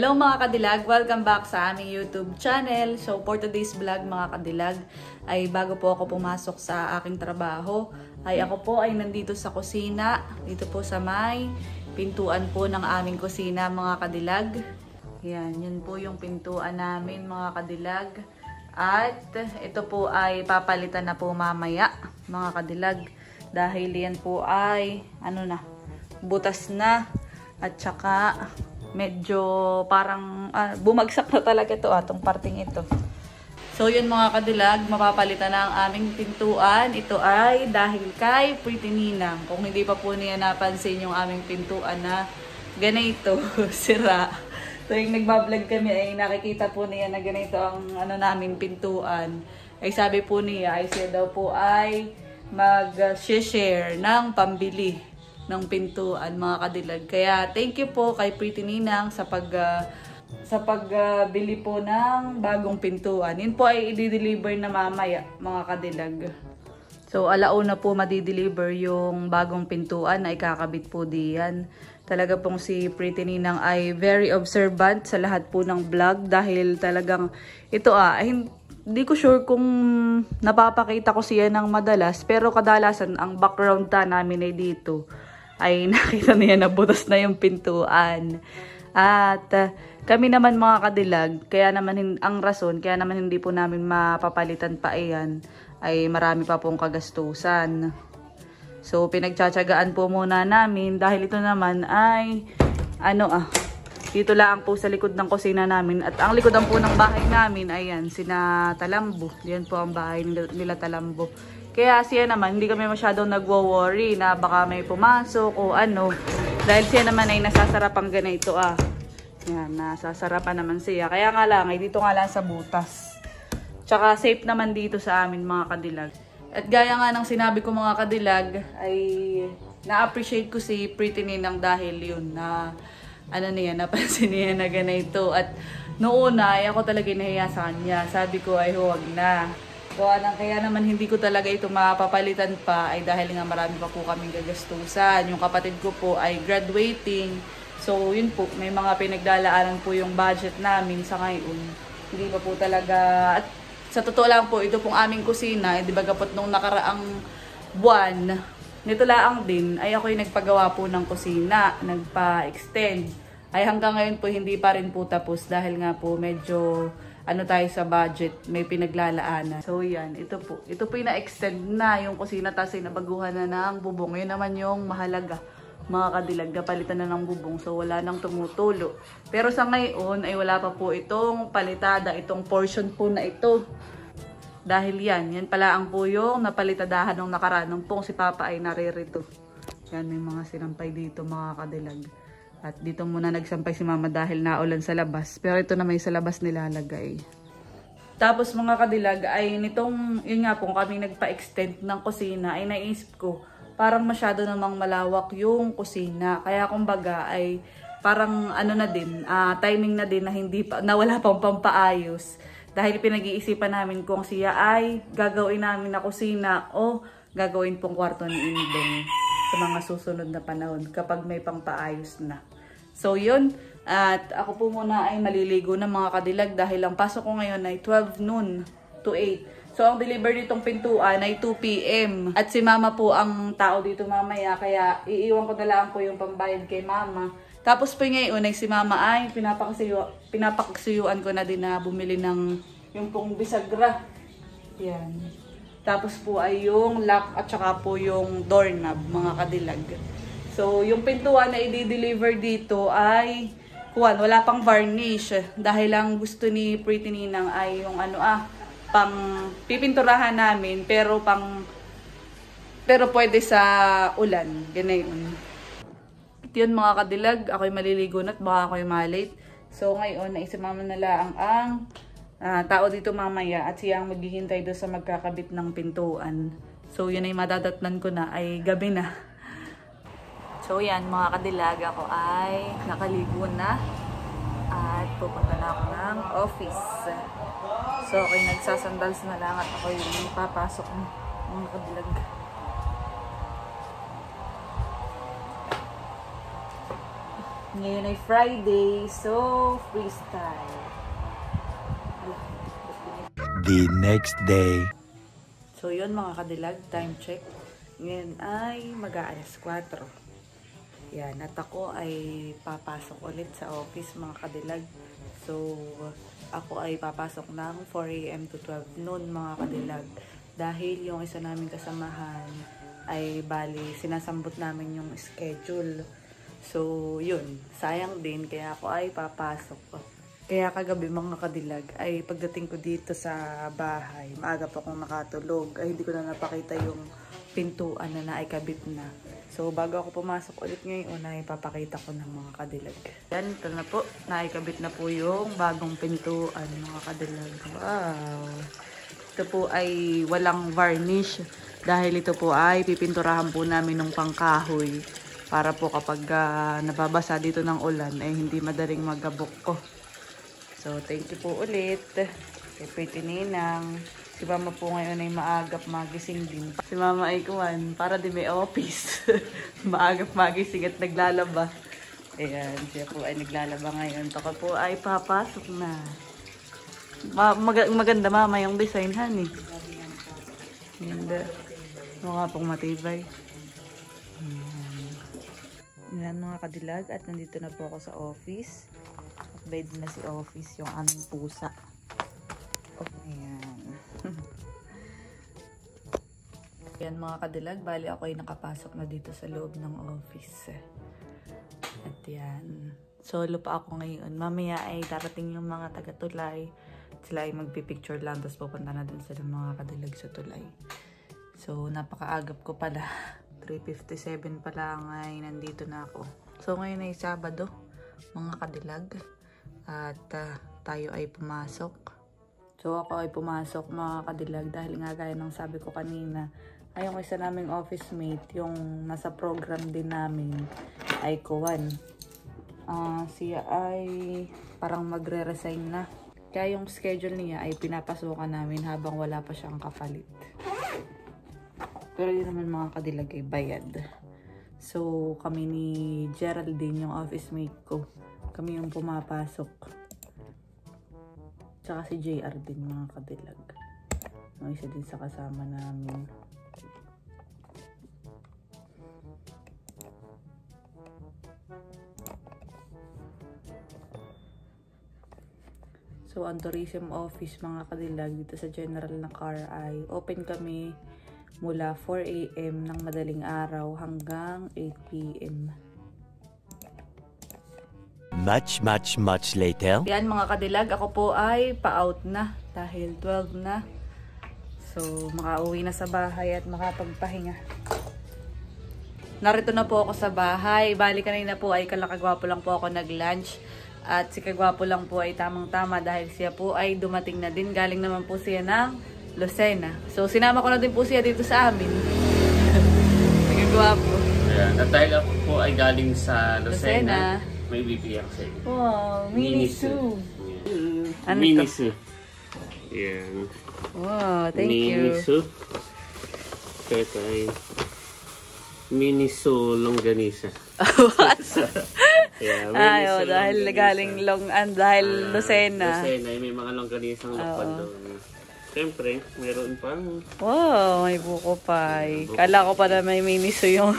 Hello mga kadilag! Welcome back sa aming YouTube channel. So for today's vlog mga kadilag, ay bago po ako pumasok sa aking trabaho, ay ako po ay nandito sa kusina. Dito po sa may pintuan po ng aming kusina mga kadilag. Yan, yun po yung pintuan namin mga kadilag. At ito po ay papalitan na po mamaya mga kadilag. Dahil yan po ay butas na at saka medyo parang bumagsak na talaga ito itong parting ito. So yun mga kadilag, mapapalitan na ang aming pintuan. Ito ay dahil kay Pretty Ninang. Kung hindi pa po niya napansin yung aming pintuan na ganito, sira. Tuwing nagbablog kami ay nakikita po niya na ganito ang namin pintuan. Ay sabi po niya ay siya daw po ay mag-share ng pambili ng pintuan mga kadilag. Kaya thank you po kay Pretty Ninang sa pagbili po ng bagong pintuan. Yun po ay i-deliver na mamaya mga kadilag. So alauna po madi-deliver yung bagong pintuan na ikakabit po diyan. Talaga pong si Pretty Ninang ay very observant sa lahat po ng vlog dahil talagang ito hindi ko sure kung napapakita ko siya ng madalas, pero kadalasan ang background namin ay dito ay nakita niya na butas na yung pintuan. At kami naman mga kadilag, kaya naman ang rason, kaya naman hindi po namin mapapalitan pa iyan, ay marami pa pong kagastusan. So pinagtsatsagaan po muna namin dahil ito naman ay dito lang po sa likod ng kusina namin. At ang likodan po ng bahay namin, ayan, sina Talambo. Yan po ang bahay nila Talambo. Kaya siya naman, hindi kami masyadong nagwo-worry na baka may pumasok o ano. Dahil siya naman ay nasasarapan ganito Yan, nasasarapan naman siya. Kaya nga lang, ay dito nga lang sa butas. Tsaka safe naman dito sa amin mga kadilag. At gaya nga ng sinabi ko mga kadilag, ay na-appreciate ko si Pretty Ninang dahil yun na napansin niya na ganito. At noon ay ako talaga nahiya sa kanya. Sabi ko ay huwag na. Kaya naman hindi ko talaga ito mapapalitan pa ay dahil nga marami pa po kaming gagastusan. Yung kapatid ko po ay graduating. So yun po, may mga pinaglalaanan po yung budget namin sa ngayon. Hindi pa po talaga, at sa totoo lang po, ito pong aming kusina, di ba kapot nung nakaraang buwan, nito laang din, ay ako yung nagpagawa po ng kusina, nagpa-extend. Ay hanggang ngayon po hindi pa rin po tapos dahil nga po medyo tayo sa budget, may pinaglalaanan. So yan, ito po yung na-extend na yung kusina, tapos ay nabaguhan na ng bubong. Yun naman yung mahalaga mga kadilag, napalitan na ng bubong, so wala nang tumutulo. Pero sa ngayon ay wala pa po itong palitada, itong portion po na ito. Dahil yan pala ang po yung napalitadahan ng nakaraan nung pong si Papa ay naririto. Yan, may mga sinampay dito mga kadilag. At dito muna nagsampay si Mama dahil naulan sa labas. Pero ito na may sa labas nilalagay. Tapos mga kadilag ay yun nga po, kami nagpa-extend ng kusina ay naisip ko, parang masyado namang malawak yung kusina. Kaya kumbaga ay parang timing na din na wala pang pampaayos. Dahil pinag-iisipan namin kung siya ay gagawin namin na kusina o gagawin pong kwarto ni Indong sa mga susunod na panahon kapag may pangpaayos na. So yun, at ako po muna ay maliligo ng mga kadilag dahil ang pasok ko ngayon ay 12 noon to 8. So ang deliver nitong pintuan ay 2 PM. At si Mama po ang tao dito mamaya, kaya iiwan ko na lang po yung pambayad kay Mama. Tapos po ngayon ay si Mama ay pinapakasuyuan ko na din na bumili ng yung pong bisagra. Yan. Tapos po ay yung lock at saka po yung doorknob mga kadilag. So yung pintuan na i-deliver dito ay wala pang varnish. Dahil lang gusto ni Pretty Ninang ay yung pang pipinturahan namin pero pwede sa ulan. Ganayon. Yun mga kadilag, ako'y maliligo na at baka ako'y malate. So ngayon, naisumama na lang ang tao dito mamaya at siya ang maghihintay doon sa magkakabit ng pintuan. So yun ay madadatnan ko na ay gabi na. So yan mga kadilag, ako ay nakaligo na at pupunta na ako ng office. So ako'y nagsasandals na lang at ako'y papasok mga kadilag. Ngayon ay Friday, so freestyle. The next day. So yun mga kadilag, time check. Ngayon ay mag-aalas 4. Yan, at ako ay papasok ulit sa office mga kadilag. So ako ay papasok ng 4 AM to 12 noon mga kadilag. Dahil yung isa naming kasamahan ay bali sinasambot namin yung schedule. So yun, sayang din kaya ako ay papasok. Kaya kagabi mga kadilag ay pagdating ko dito sa bahay, maaga pa akong nakatulog, ay hindi ko na napakita yung pintuan na naikabit na. So bago ako pumasok ulit ngayon ay papakita ko ng mga kadilag. Yan, ito na po, naikabit na po yung bagong pintuan mga kadilag. Wow! Ito po ay walang varnish dahil ito po ay pipinturahan po namin ng pangkahoy para po kapag nababasa dito ng ulan ay hindi madaling magabok ko. So, thank you po ulit kay Pretty Ninang. Si Mama po ngayon ay maagap magising din. Si Mama ay kuwan, para di may office. Maagap magising at naglalaba. Ayan, siya po ay naglalaba ngayon. Ako po ay papasok na. Maganda Mama yung design, honey. Ganda. Mukha pong matibay. Yan mga kadilag at nandito na po ako sa office. Bed na si office yung aming pusa. Ayan. Yan mga kadilag, bali ako ay nakapasok na dito sa loob ng office. At yan. Solo pa ako ngayon. Mamaya ay darating yung mga taga-tulay. Sila ay magpipicture lang tapos pupunta na din sila mga kadilag sa tulay. So napakaagap ko pala. 3:57 pa lang ay nandito na ako. So ngayon ay Sabado mga kadilag. At tayo ay pumasok. So ako ay pumasok mga kadilag dahil nga gaya ng sabi ko kanina ay yung isa naming office mate yung nasa program din namin ay kuwan. Siya ay parang magre-resign na. Kaya yung schedule niya ay pinapasukan namin habang wala pa siyang kapalit. Pero yun naman mga kadilag ay bayad. So kami ni Geraldine yung office mate ko. Kami yung pumapasok. Tsaka si JR din mga kadilag. Yung isa din sa kasama namin. So ang tourism office mga kadilag dito sa general na car ay open kami mula 4 AM ng madaling araw hanggang 8 PM. Much later. Yan mga kadilag, ako po ay pa-out na dahil 12 na. So makauwi na sa bahay at makapagpahinga. Narito na po ako sa bahay. Bali kanina po ay kalakagwapo lang po ako nag-lunch. At si Kagwapo lang po ay tamang-tama dahil siya po ay dumating na din. Galing naman po siya ng Lucena. So sinama ko na din po siya dito sa amin. Si Kagwapo. Ayan. At dahil ako po ay galing sa Lucena. May bibigyan ko sa inyo. Wow, Miniso. Ano Miniso. Ayan. Wow, thank you. Miniso. Ito ay Miniso longganisa. What? Yeah, ay, dahil galing dahil Lucena. Lucena, may mga longganisang lakpan doon. Siyempre, meron pang... Wow, may buko pie. Kala ko pa na may Miniso yung...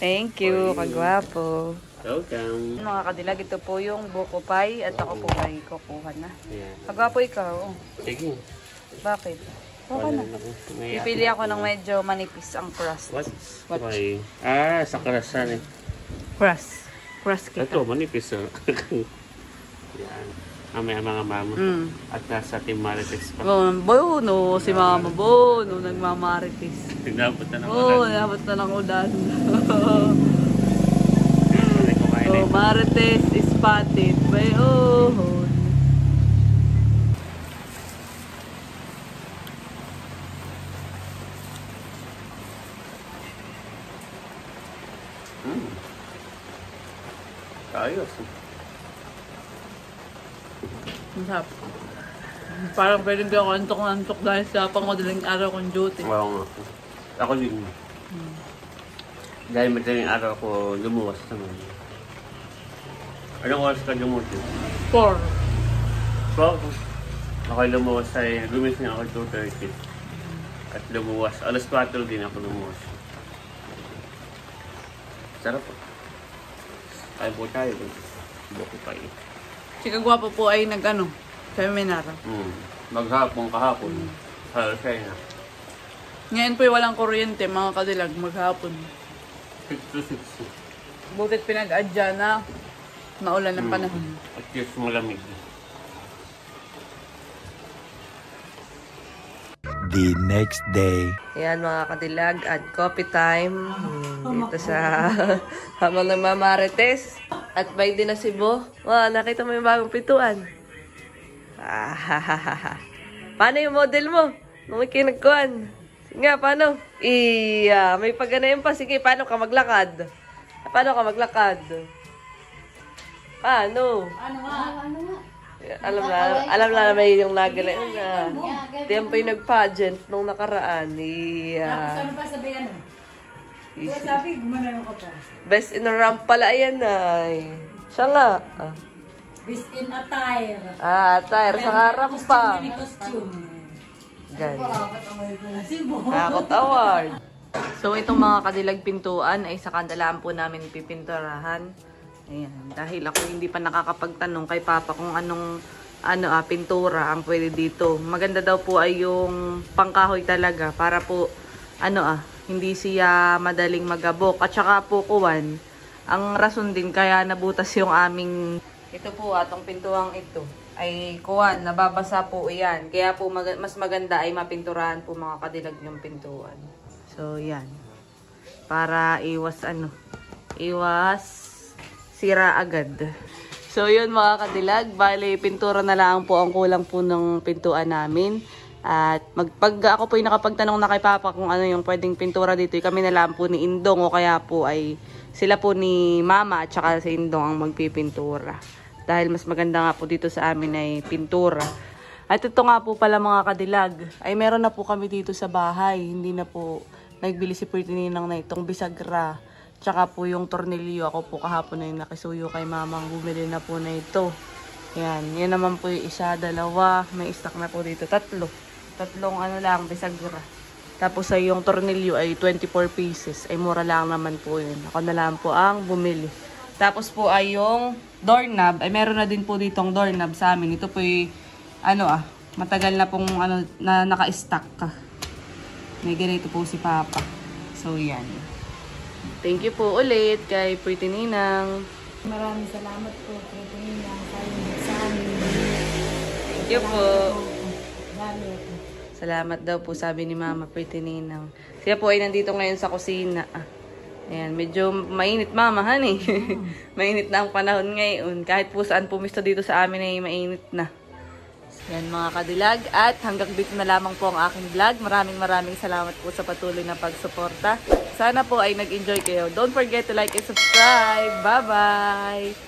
Thank you, Kagwapo. Welcome. Mga kadilag, ito po yung buko pie at ako po ay kukuha na. Yeah. Kagwapo ikaw. Sige. Bakit? Okay na. Pipili ako ng medyo manipis ang crust. What? What? Okay. Sa karasan eh. Crust. Crust kita. Ito, manipis ah. Yan. May mga mama. At nasa Team Marites pa. Oh, Bono, si Mama Bono, nagmamarites. Tinabot na ng Oh, ulan. nabot na ng ulan. Oh, Marites is spotted by ohon. Ayos. Masarap. Parang pwede hindi ako antok-antok dahil sa pang madaling araw kong duty. Oo nga. Ako din. Dahil madaling araw ko lumuwas naman. Anong oras ka lumutin? 4. So, ako lumuwas ay gumising ako 2:30. At lumuwas. Alas 4 din ako lumuwas. Sarap po. Ay po tayo. Buko pa eh. Si Kagwapo po ay seminar. Maghapon kahapon. Halos ay na. Ngayon po walang kuryente, mga kadilag, maghapon. 6 to 6. Butit pinag-adya na maulan ng panahon. At least malamig. The next day. Ayan mga kadilag at coffee time. Dito sa habang nagmamarites. At may din na si Bo. Wow, nakita mo yung bagong pintuan. Paano yung model mo? Nung may kinagkuhan. Sige nga, paano? May paganayin pa. Sige, paano ka maglakad? Paano ka maglakad? Paano? Alam na may yung nagaling na. Diyan pa yung nag-pageant nung nakaraan. Ano pa sabihan mo? Sabi, gumanano ka pa. Best in a ramp pala yan ay. Siya nga. Best in attire. Attire. Sa harap pa. Costume. Ganyan. Takot award. So itong mga kadilag pintuan ay sa kandalaan po namin pipinturahan. Ayan. Dahil ako hindi pa nakakapagtanong kay Papa kung anong pintura ang pwede dito. Maganda daw po ay yung pangkahoy talaga para po hindi siya madaling magabok. At saka po kuwan, ang rason din kaya nabutas yung aming ito po atong pintuang ito ay kuwan, nababasa po yan. Kaya po mas maganda ay mapinturahan po mga kadilag yung pintuan. So yan. Para iwas sira agad. So yun mga kadilag, bali pintura na lang po ang kulang po ng pintuan namin. At pag ako po ay nakapagtanong na kay Papa kung ano yung pwedeng pintura dito, kami na lang po ni Indong o kaya po ay sila po ni Mama at saka si Indong ang magpipintura. Dahil mas maganda nga po dito sa amin ay pintura. At ito nga po pala mga kadilag, ay meron na po kami dito sa bahay. Hindi na po nagbili si Pretty Ninang na itong bisagra. Tsaka po yung tornilyo, ako po kahapon na yung nakisuyo kay Mama, bumili na po na ito. Yan, yan naman po yung isa, dalawa, may stock na po dito, tatlong bisagra. Tapos ay yung tornilyo ay 24 pieces, ay mura lang naman po yun. Ako na lang po ang bumili. Tapos po ay yung doorknob, ay meron na din po ditong doorknob sa amin. Ito po yung matagal na pong na naka-stock ka. May ganito po si Papa. So yan. Thank you po ulit kay Pretty Ninang. Maraming salamat po. Ito yun ang kayo sa amin. Thank you po. Dami. Salamat daw po sabi ni Mama Pretty Ninang. Siya po ay nandito ngayon sa kusina. Ayan, medyo mainit Mama, honey. Mainit na ang panahon ngayon. Kahit po saan pumisto dito sa amin ay mainit na. Yan mga kadilag. At hanggang dito na lamang po ang aking vlog. Maraming salamat po sa patuloy na pagsuporta. Sana po ay nag-enjoy kayo. Don't forget to like and subscribe. Bye-bye!